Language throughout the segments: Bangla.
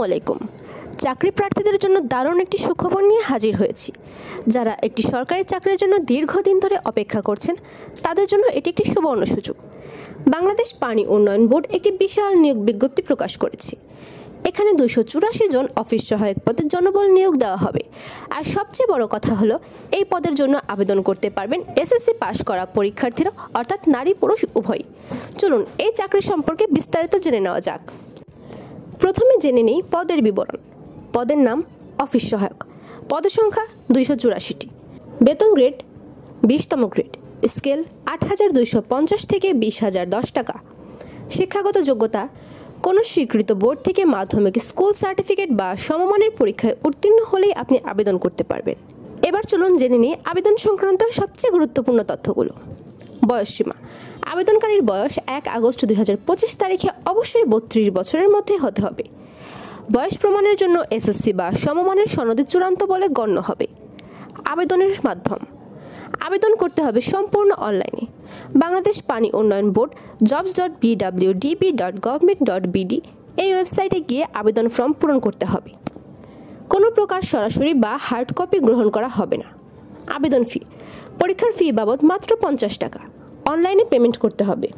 আলাইকুম। চাকরি প্রার্থীদের জন্য দারুণ একটি সুখবর নিয়ে হাজির হয়েছি। যারা একটি সরকারি চাকরির জন্য দীর্ঘদিন ধরে অপেক্ষা করছেন তাদের জন্য এটি একটি সুবর্ণ সুযোগ। বাংলাদেশ পানি উন্নয়ন বোর্ড একটি বিশাল নিয়োগ বিজ্ঞপ্তি প্রকাশ করেছে। এখানে 284 জন অফিস সহায়ক পদের জনবল নিয়োগ দেওয়া হবে। আর সবচেয়ে বড় কথা হলো এই পদের জন্য আবেদন করতে পারবেন এসএসসি পাশ করা পরীক্ষার্থীরা, অর্থাৎ নারী পুরুষ উভয়ই। চলুন এই চাকরি সম্পর্কে বিস্তারিত জেনে নেওয়া যাক। প্রথমে জেনে নেই পদের বিবরণ। পদের নাম অফিস সহায়ক। পদের সংখ্যা 284টি। বেতন গ্রেড 20তম গ্রেড। স্কেল 8,250 থেকে 20,010 টাকা। শিক্ষাগত যোগ্যতা কোনো স্বীকৃত বোর্ড থেকে মাধ্যমিক স্কুল সার্টিফিকেট বা সমমানের পরীক্ষায় উত্তীর্ণ হলেই আপনি আবেদন করতে পারবেন। এবার চলুন জেনে নিই আবেদন সংক্রান্ত সবচেয়ে গুরুত্বপূর্ণ তথ্যগুলো। বয়সসীমা। আবেদনকারীর বয়স 1 আগস্ট 2025 তারিখে অবশ্যই 32 বছরের মধ্যে হতে হবে। বয়স প্রমাণের জন্য এসএসসি বা সমমানের সনদে চূড়ান্ত বলে গণ্য হবে। আবেদনের মাধ্যম। আবেদন করতে হবে সম্পূর্ণ অনলাইনে। বাংলাদেশ পানি উন্নয়ন বোর্ড jobs.bwdb.government.bd এই ওয়েবসাইটে গিয়ে আবেদন ফর্ম পূরণ করতে হবে। কোনো প্রকার সরাসরি বা হার্ড কপি গ্রহণ করা হবে না। আবেদন ফি। পরীক্ষার ফি বাবদ মাত্র 50 টাকা। অনলাইনে পেমেন্ট করতে হবে।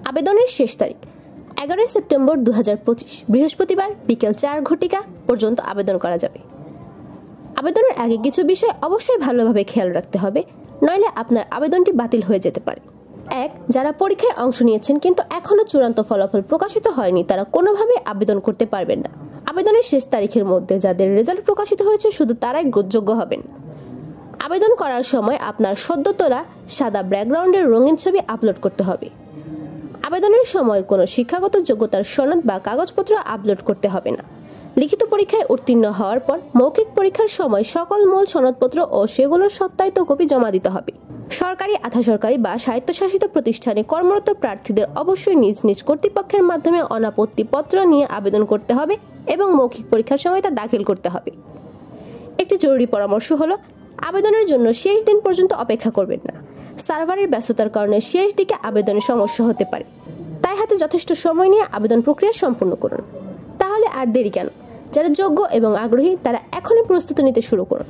আবেদনের শেষ তারিখ 11 সেপ্টেম্বর 2025 বৃহস্পতিবার বিকেল 4 ঘটিকা পর্যন্ত আবেদন করা যাবে। আবেদনের আগে কিছু বিষয় অবশ্যই ভালোভাবে খেয়াল রাখতে হবে, নইলে আপনার আবেদনটি বাতিল হয়ে যেতে পারে। 1. যারা পরীক্ষায় অংশ নিয়েছেন কিন্তু এখনও চূড়ান্ত ফলাফল প্রকাশিত হয়নি তারা কোনোভাবেই আবেদন করতে পারবেন না। আবেদনের শেষ তারিখের মধ্যে যাদের রেজাল্ট প্রকাশিত হয়েছে শুধু তারাই যোগ্য হবেন। আবেদন করার সময় আপনার সদ্য তোলা সাদা ব্যাকগ্রাউন্ডের রঙিন ছবি আপলোড করতে হবে। আবেদনের সময় কোনো শিক্ষাগত যোগ্যতার সনদ বা কাগজপত্র আপলোড করতে হবে না। লিখিত পরীক্ষায় উত্তীর্ণ হওয়ার পর মৌখিক পরীক্ষার সময় সকল মূল সনদপত্র ও সেগুলোর সত্যায়িত কপি জমা দিতে হবে। সরকারি, আধা সরকারি বা স্বায়ত্তশাসিত প্রতিষ্ঠানে কর্মরত প্রার্থীদের অবশ্যই নিজ নিজ কর্তৃপক্ষের মাধ্যমে অনাপত্তি পত্র নিয়ে আবেদন করতে হবে এবং মৌখিক পরীক্ষার সময় তা দাখিল করতে হবে। একটি জরুরি পরামর্শ হলো আবেদনের জন্য শেষ দিন পর্যন্ত অপেক্ষা করবেন না। সার্ভারের ব্যস্ততার কারণে শেষ দিকে আবেদনের সমস্যা হতে পারে, তাই হাতে যথেষ্ট সময় নিয়ে আবেদন প্রক্রিয়া সম্পূর্ণ করুন। তাহলে আর দেরি কেন? যারা যোগ্য এবং আগ্রহী তারা এখনই প্রস্তুতি নিতে শুরু করুন।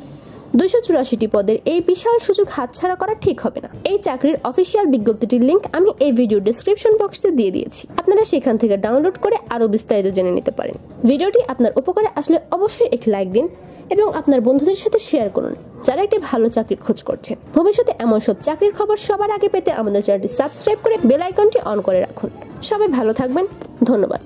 284টি পদের এই বিশাল সুযোগ হাতছাড়া করা ঠিক হবে না। এই চাকরির অফিসিয়াল বিজ্ঞপ্তিটির লিংক আমি এই ভিডিও ডেসক্রিপশন বক্সে দিয়ে দিয়েছি। আপনারা সেখান থেকে ডাউনলোড করে আরো বিস্তারিত জেনে নিতে পারেন। ভিডিওটি আপনার উপকারে আসলে অবশ্যই একটি লাইক দিন এবং আপনার বন্ধুদের সাথে শেয়ার করুন যারা একটি ভালো চাকরির খোঁজ করছেন। ভবিষ্যতে এমন সব চাকরির খবর সবার আগে পেতে আমাদের চ্যানেলটি সাবস্ক্রাইব করে বেল আইকনটি অন করে রাখুন। সবাই ভালো থাকবেন। ধন্যবাদ।